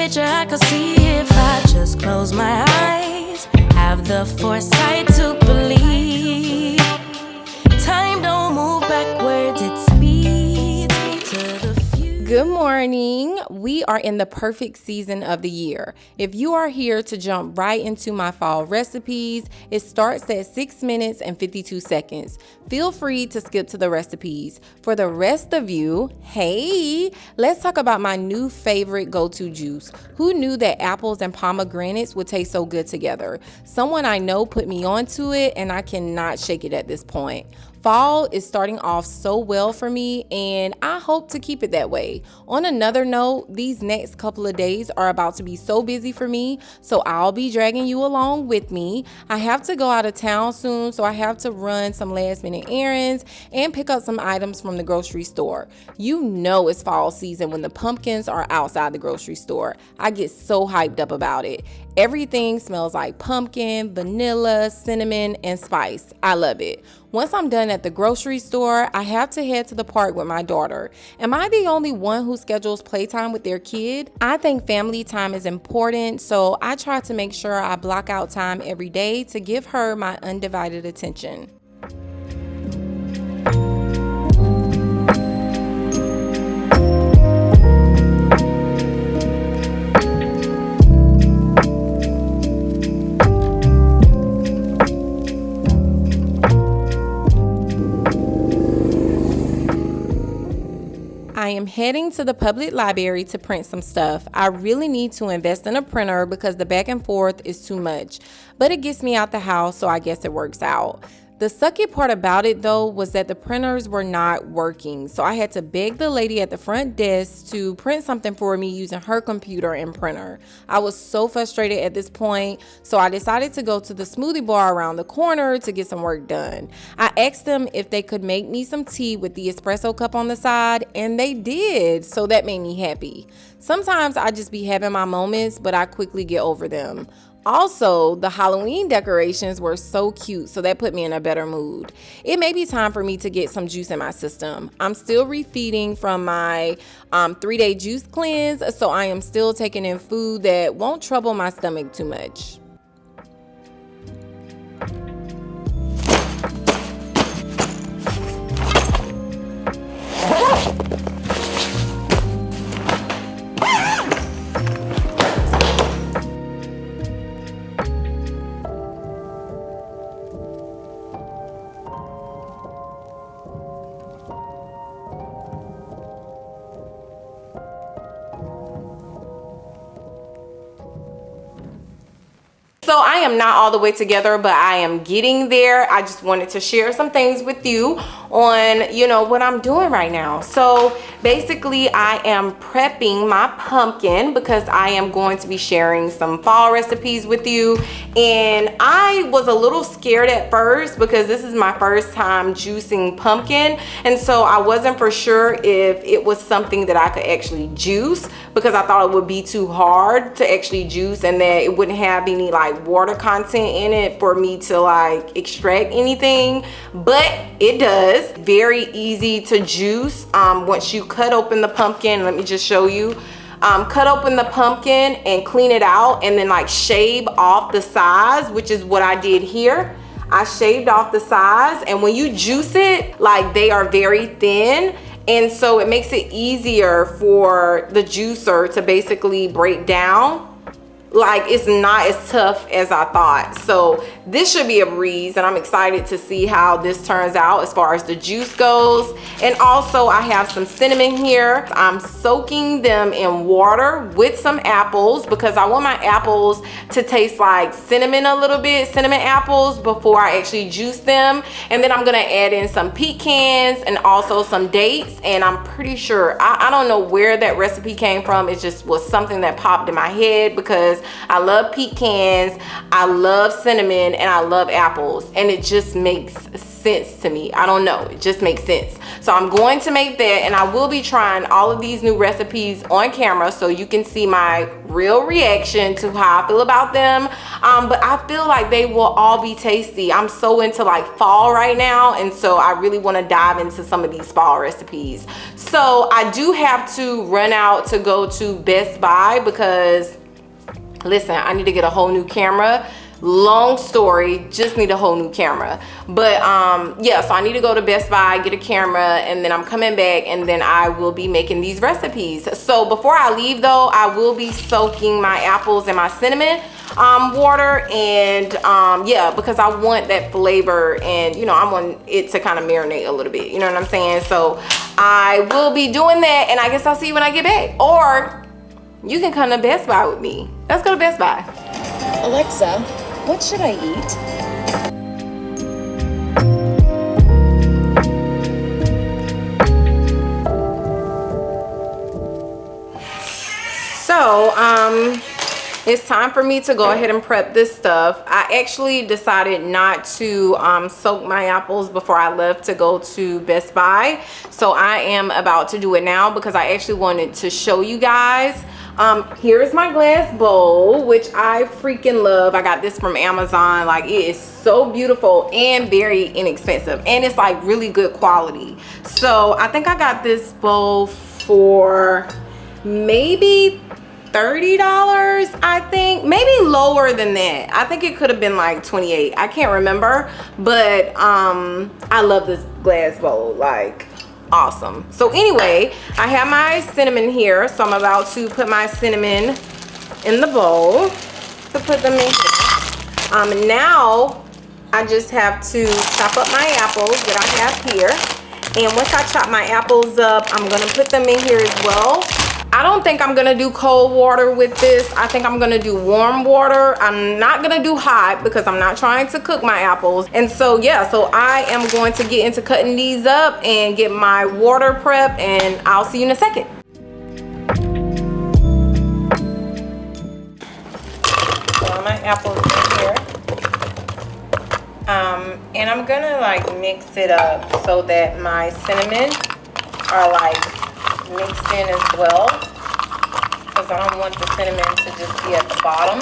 picture I could see if I just close my eyes. Have the foresight to believe time don't move backwards, it speeds to the future. Good morning. We are in the perfect season of the year. If you are here to jump right into my fall recipes, it starts at 6 minutes and 52 seconds. Feel free to skip to the recipes. For the rest of you, hey, let's talk about my new favorite go-to juice. Who knew that apples and pomegranates would taste so good together? Someone I know put me onto it, and I cannot shake it at this point. Fall is starting off so well for me, and I hope to keep it that way. On another note, these next couple of days are about to be so busy for me, so I'll be dragging you along with me. I have to go out of town soon, so I have to run some last minute errands and pick up some items from the grocery store. You know it's fall season when the pumpkins are outside the grocery store. I get so hyped up about it. Everything smells like pumpkin, vanilla, cinnamon, and spice. I love it. Once I'm done at the grocery store, I have to head to the park with my daughter. Am I the only one who schedules playtime with their kid? I think family time is important, so I try to make sure I block out time every day to give her my undivided attention. I am heading to the public library to print some stuff. I really need to invest in a printer because the back and forth is too much, but it gets me out the house, so I guess it works out. The sucky part about it though was that the printers were not working, so I had to beg the lady at the front desk to print something for me using her computer and printer. I was so frustrated at this point, so I decided to go to the smoothie bar around the corner to get some work done. I asked them if they could make me some tea with the espresso cup on the side, and they did, so that made me happy. Sometimes I just be having my moments, but I quickly get over them. Also, the Halloween decorations were so cute, so that put me in a better mood. It may be time for me to get some juice in my system. I'm still refeeding from my 3-day juice cleanse, so I am still taking in food that won't trouble my stomach too much. So I am not all the way together, but I am getting there. I just wanted to share some things with you on, what I'm doing right now. So basically I am prepping my pumpkin because I am going to be sharing some fall recipes with you. And I was a little scared at first because this is my first time juicing pumpkin. And so I wasn't for sure if it was something that I could actually juice because I thought it would be too hard to actually juice and that it wouldn't have any like water content in it for me to like extract anything, but it does. Very easy to juice. Once you cut open the pumpkin, let me just show you. Cut open the pumpkin and clean it out and then like shave off the sides, which is what I did here. I shaved off the sides, and when you juice it, like they are very thin, and so it makes it easier for the juicer to basically break down. Like it's not as tough as I thought. So this should be a breeze, and I'm excited to see how this turns out as far as the juice goes. And also I have some cinnamon here. I'm soaking them in water with some apples because I want my apples to taste like cinnamon a little bit, cinnamon apples, before I actually juice them. And then I'm gonna add in some pecans and also some dates. And I'm pretty sure, I don't know where that recipe came from. It just was something that popped in my head because I love pecans, I love cinnamon, and I love apples, and it just makes sense to me. I don't know, it just makes sense. So I'm going to make that, and I will be trying all of these new recipes on camera so you can see my real reaction to how I feel about them. But I feel like they will all be tasty. I'm so into like fall right now, and so I really want to dive into some of these fall recipes. So I do have to run out to go to Best Buy because, listen, I need to get a whole new camera. Long story, just need a whole new camera. But yeah, so I need to go to Best Buy, get a camera, and then I'm coming back, and then I will be making these recipes. So before I leave though, I will be soaking my apples in my cinnamon water, and yeah, because I want that flavor, and you know, I want it to kind of marinate a little bit, you know what I'm saying? So I will be doing that, and I guess I'll see you when I get back. Or you can come to Best Buy with me. Let's go to Best Buy. Alexa, what should I eat? So it's time for me to go ahead and prep this stuff. I actually decided not to soak my apples before I left to go to Best Buy. So I am about to do it now because I actually wanted to show you guys. Here's my glass bowl, which I freaking love. I got this from Amazon. Like, it is so beautiful and very inexpensive, and it's like really good quality. So I think I got this bowl for maybe $30, I think. Maybe lower than that. I think it could have been like 28. I can't remember, but I love this glass bowl. Like, awesome. So anyway, I have my cinnamon here, so I'm about to put my cinnamon in the bowl to put them in here. Now I just have to chop up my apples that I have here, and once I chop my apples up, I'm gonna put them in here as well. I don't think I'm gonna do cold water with this. I think I'm gonna do warm water. I'm not gonna do hot because I'm not trying to cook my apples. And so yeah, so I am going to get into cutting these up and get my water prep, and I'll see you in a second. So my apples in here. And I'm gonna like mix it up so that my cinnamon are like mixed in as well, because I don't want the cinnamon to just be at the bottom.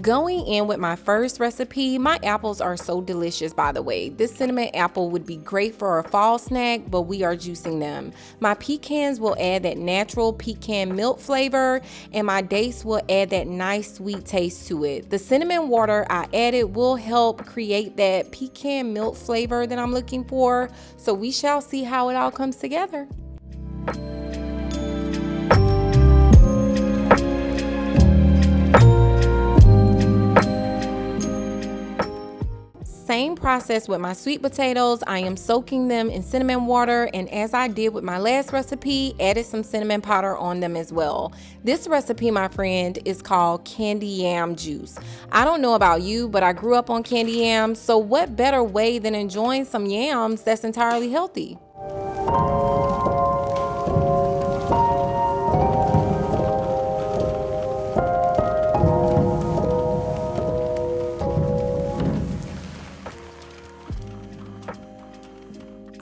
Going in with my first recipe, my apples are so delicious, by the way. This cinnamon apple would be great for a fall snack, but we are juicing them. My pecans will add that natural pecan milk flavor, and my dates will add that nice sweet taste to it. The cinnamon water I added will help create that pecan milk flavor that I'm looking for, so we shall see how it all comes together. Same process with my sweet potatoes. I am soaking them in cinnamon water, and as I did with my last recipe, added some cinnamon powder on them as well. This recipe, my friend, is called candy yam juice. I don't know about you, but I grew up on candy yams, so what better way than enjoying some yams that's entirely healthy?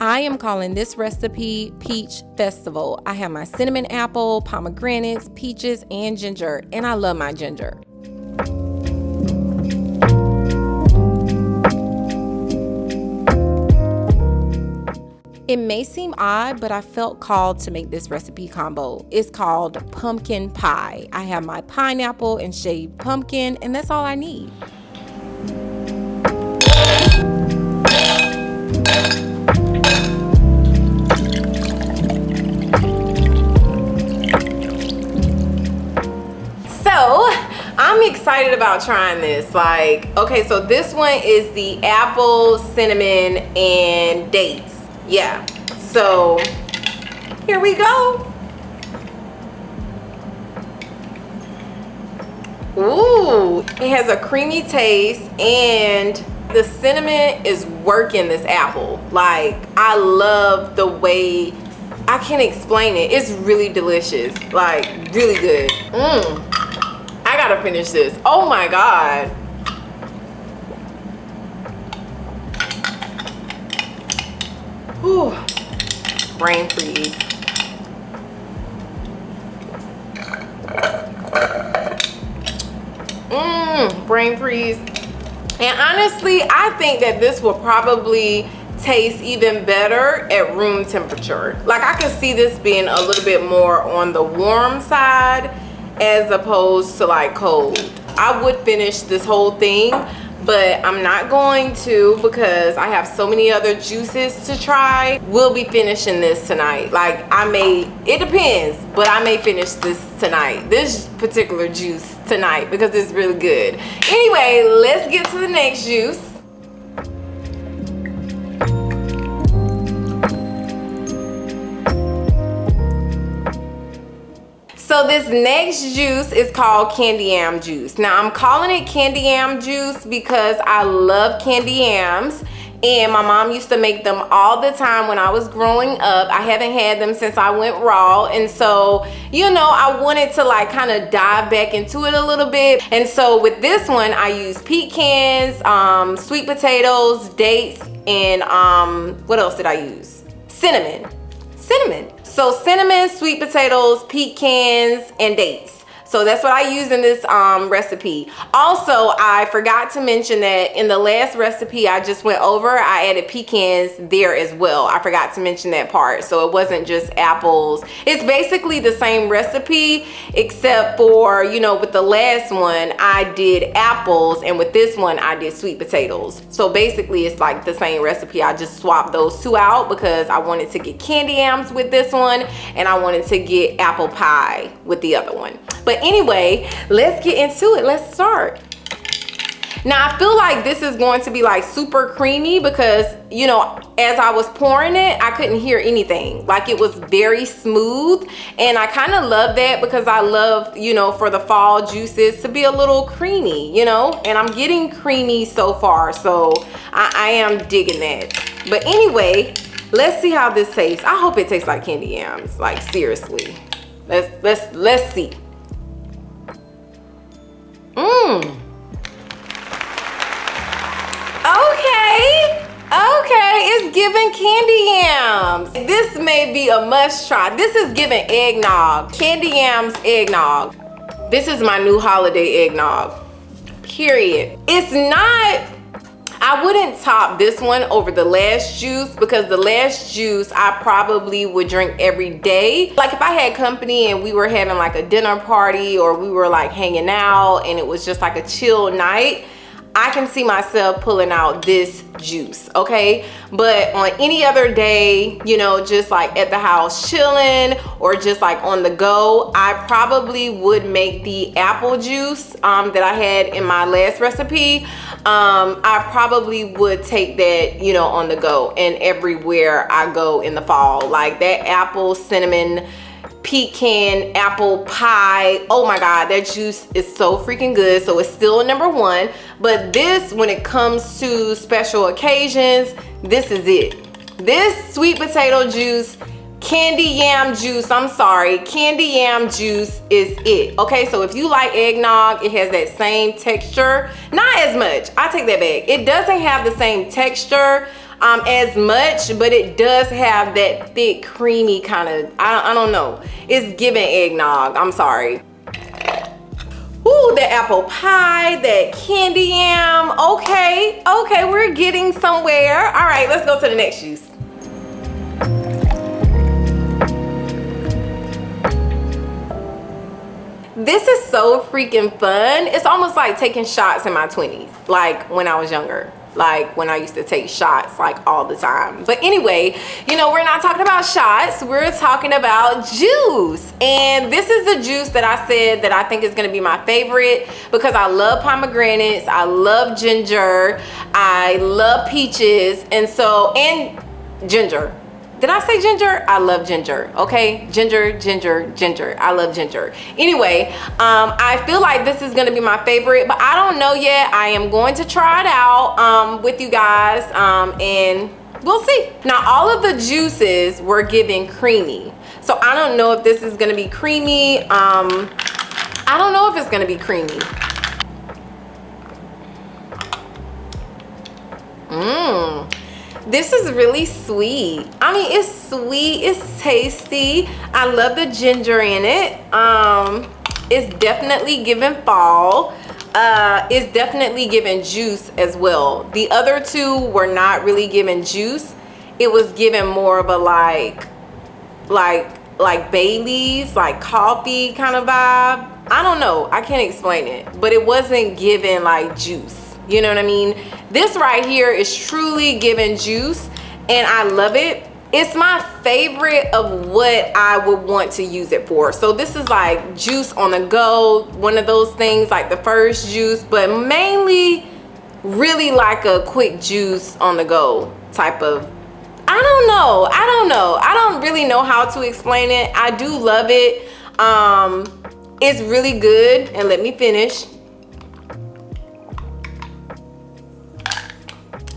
I am calling this recipe Peach Festival. I have my cinnamon apple, pomegranates, peaches, and ginger, and I love my ginger. It may seem odd, but I felt called to make this recipe combo. It's called pumpkin pie. I have my pineapple and shaved pumpkin, and that's all I need. I'm excited about trying this. Like, okay, so this one is the apple, cinnamon, and dates. Yeah, so here we go. Ooh, it has a creamy taste and the cinnamon is working this apple. Like, I love the way, I can't explain it. It's really delicious, like really good. I gotta finish this. Oh my God. Whew. Brain freeze. Brain freeze. And honestly, I think that this will probably taste even better at room temperature. Like, I could see this being a little bit more on the warm side as opposed to like cold. I would finish this whole thing, but I'm not going to because I have so many other juices to try. We'll be finishing this tonight. Like, it depends, but I may finish this tonight, this particular juice tonight, because it's really good. Anyway, let's get to the next juice. So this next juice is called candy yam juice. Now, I'm calling it candy yam juice because I love candy yams, and my mom used to make them all the time when I was growing up. I haven't had them since I went raw, and so, you know, I wanted to like kind of dive back into it a little bit. And so with this one, I use pecans, sweet potatoes, dates, and what else did I use? Cinnamon. So cinnamon, sweet potatoes, pecans, and dates. So that's what I use in this recipe. Also, I forgot to mention that in the last recipe I just went over, I added pecans there as well. I forgot to mention that part. So it wasn't just apples. It's basically the same recipe, except for, you know, with the last one I did apples, and with this one I did sweet potatoes. So basically it's like the same recipe. I just swapped those two out because I wanted to get candy yams with this one, and I wanted to get apple pie with the other one. But anyway, let's get into it. Let's start. Now, I feel like this is going to be like super creamy because, you know, as I was pouring it, I couldn't hear anything. Like, it was very smooth, and I kind of love that because I love, you know, for the fall juices to be a little creamy, you know, and I'm getting creamy so far, so I am digging that. But anyway, let's see how this tastes. I hope it tastes like candy yams, like seriously. Let's see. Okay, it's giving candy yams. This may be a must try. This is giving eggnog. Candy yams eggnog. This is my new holiday eggnog, period. It's not, I wouldn't top this one over the last juice because the last juice I probably would drink every day. Like, if I had company and we were having like a dinner party, or we were like hanging out and it was just like a chill night, I can see myself pulling out this juice, okay? But on any other day, you know, just like at the house chilling or just like on the go, I probably would make the apple juice that I had in my last recipe. I probably would take that, you know, on the go and everywhere I go in the fall. Like that apple, cinnamon, pecan, apple pie. Oh my God, that juice is so freaking good. So it's still number one. But this, when it comes to special occasions, this is it. This sweet potato juice, candy yam juice, I'm sorry, candy yam juice is it. Okay, so if you like eggnog, it has that same texture. Not as much, I take that back. It doesn't have the same texture as much, but it does have that thick, creamy kind of, I don't know. It's giving eggnog, I'm sorry. Ooh, the apple pie, that candy yam. Okay, we're getting somewhere. All right, let's go to the next juice. This is so freaking fun. It's almost like taking shots in my 20s, like when I was younger. Like when I used to take shots like all the time. But anyway, you know, we're not talking about shots, we're talking about juice. And this is the juice that I said that I think is gonna be my favorite because I love pomegranates, I love ginger, I love peaches, and ginger. Did I say ginger? I love ginger. Okay, ginger, ginger, ginger. I love ginger. Anyway, I feel like this is gonna be my favorite, but I don't know yet. I am going to try it out with you guys, and we'll see. Now, all of the juices were given creamy, so I don't know if this is gonna be creamy. I don't know if it's gonna be creamy. This is really sweet. I mean, it's sweet, it's tasty. I love the ginger in it. It's definitely giving fall. It's definitely giving juice as well. The other two were not really giving juice. It was giving more of a like Bailey's, like coffee kind of vibe. I don't know, I can't explain it, but it wasn't giving like juice. You know what I mean? This right here is truly giving juice, and I love it. It's my favorite of what I would want to use it for. So this is like juice on the go, one of those things like the first juice, but mainly really like a quick juice on the go type of. I don't know. I don't really know how to explain it. I do love it. It's really good, and let me finish.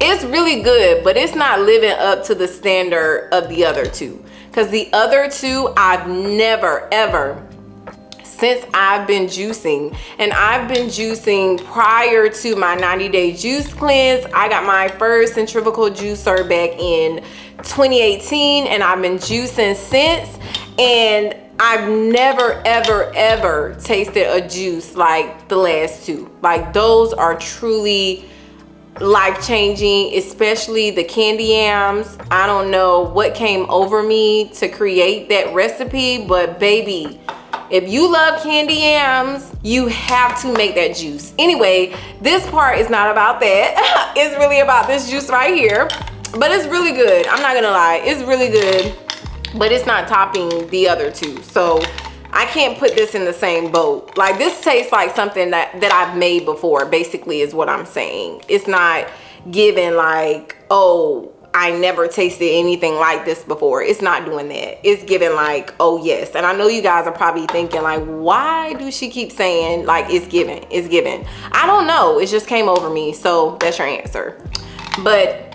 It's really good, but it's not living up to the standard of the other two. Because the other two, I've never, ever, since I've been juicing, and I've been juicing prior to my 90-day juice cleanse. I got my first centrifugal juicer back in 2018, and I've been juicing since. And I've never, ever, ever tasted a juice like the last two. Like, those are truly life-changing, especially the candy yams. I don't know what came over me to create that recipe, but baby, if you love candy yams, you have to make that juice. Anyway, this part is not about that. It's really about this juice right here, but it's really good. I'm not gonna lie, it's really good, but it's not topping the other two. So I can't put this in the same boat. Like, this tastes like something that I've made before, basically, is what I'm saying. It's not giving like, oh, I never tasted anything like this before. It's not doing that. It's giving like, oh yes. And I know you guys are probably thinking like, why do she keep saying like it's giving? It's giving. I don't know. It just came over me. So that's your answer. But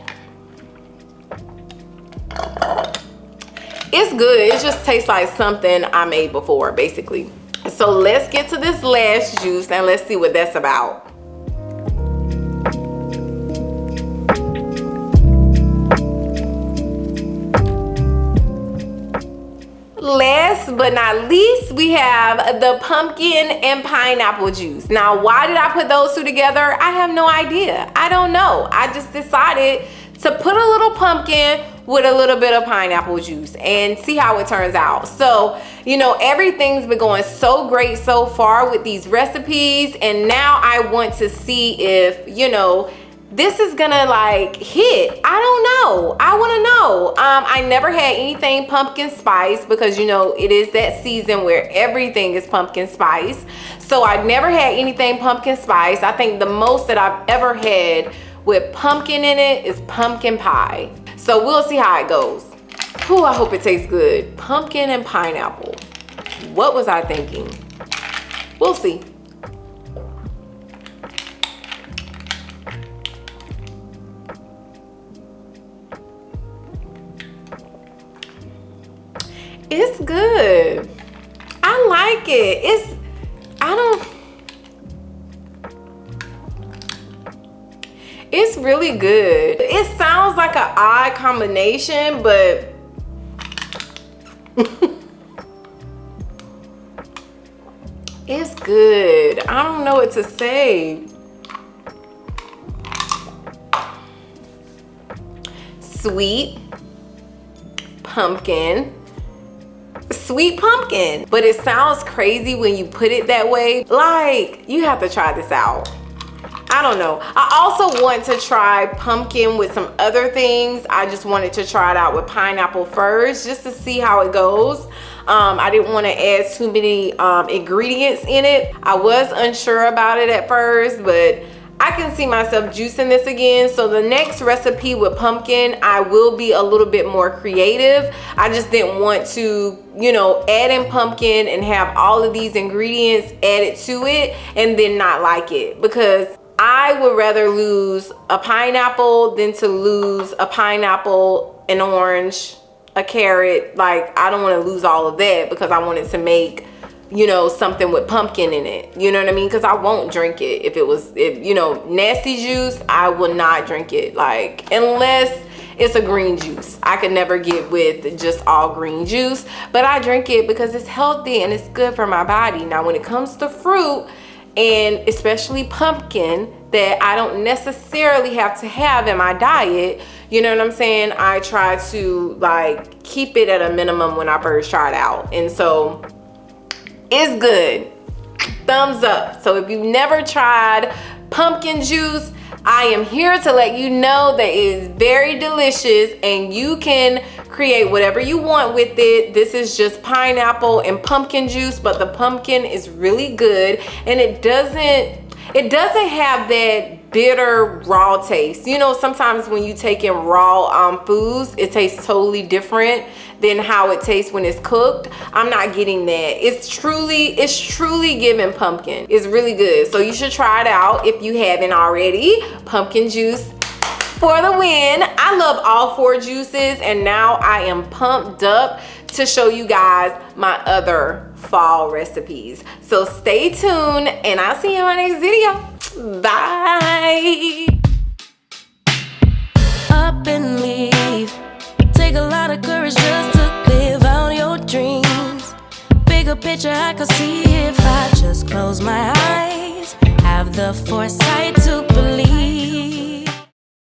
it's good. It just tastes like something I made before, basically. So let's get to this last juice and let's see what that's about. Last but not least, we have the pumpkin and pineapple juice. Now, why did I put those two together? I have no idea. I don't know. I just decided to put a little pumpkin with a little bit of pineapple juice and see how it turns out. So, you know, everything's been going so great so far with these recipes, and now I want to see if, you know, this is gonna like hit. I don't know. I want to know. I never had anything pumpkin spice because, you know, it is that season where everything is pumpkin spice. So I've never had anything pumpkin spice. I think the most that I've ever had with pumpkin in it is pumpkin pie. So we'll see how it goes. Ooh, I hope it tastes good. Pumpkin and pineapple. What was I thinking? We'll see. It's good. I like it. It's really good. It sounds like an odd combination, but it's good. I don't know what to say. Sweet pumpkin. Sweet pumpkin, but it sounds crazy when you put it that way. Like, you have to try this out. I don't know. I also want to try pumpkin with some other things. I just wanted to try it out with pineapple first just to see how it goes. I didn't want to add too many ingredients in it. I was unsure about it at first, but I can see myself juicing this again. So the next recipe with pumpkin, I will be a little bit more creative. I just didn't want to, you know, add in pumpkin and have all of these ingredients added to it and then not like it, because I would rather lose a pineapple than to lose a pineapple, an orange, a carrot. Like, I don't want to lose all of that because I wanted to make, you know, something with pumpkin in it. You know what I mean? Because I won't drink it. If you know, nasty juice, I will not drink it. Like, unless it's a green juice. I could never get with just all green juice. But I drink it because it's healthy and it's good for my body. Now, when it comes to fruit, and especially pumpkin, that I don't necessarily have to have in my diet, you know what I'm saying? I try to like keep it at a minimum when I first try it out. And so it's good. Thumbs up. So if you've never tried pumpkin juice, I am here to let you know that it is very delicious and you can create whatever you want with it. This is just pineapple and pumpkin juice, but the pumpkin is really good and it doesn't have that bitter raw taste. You know, sometimes when you take in raw foods, it tastes totally different than how it tastes when it's cooked. I'm not getting that. It's truly giving pumpkin. It's really good. So you should try it out if you haven't already. Pumpkin juice for the win. I love all 4 juices, and now I am pumped up to show you guys my other fall recipes. So stay tuned and I'll see you in my next video. Bye. Up and leave. Take a lot of courage just to live out your dreams. Bigger picture I could see if I just close my eyes. Have the foresight to believe.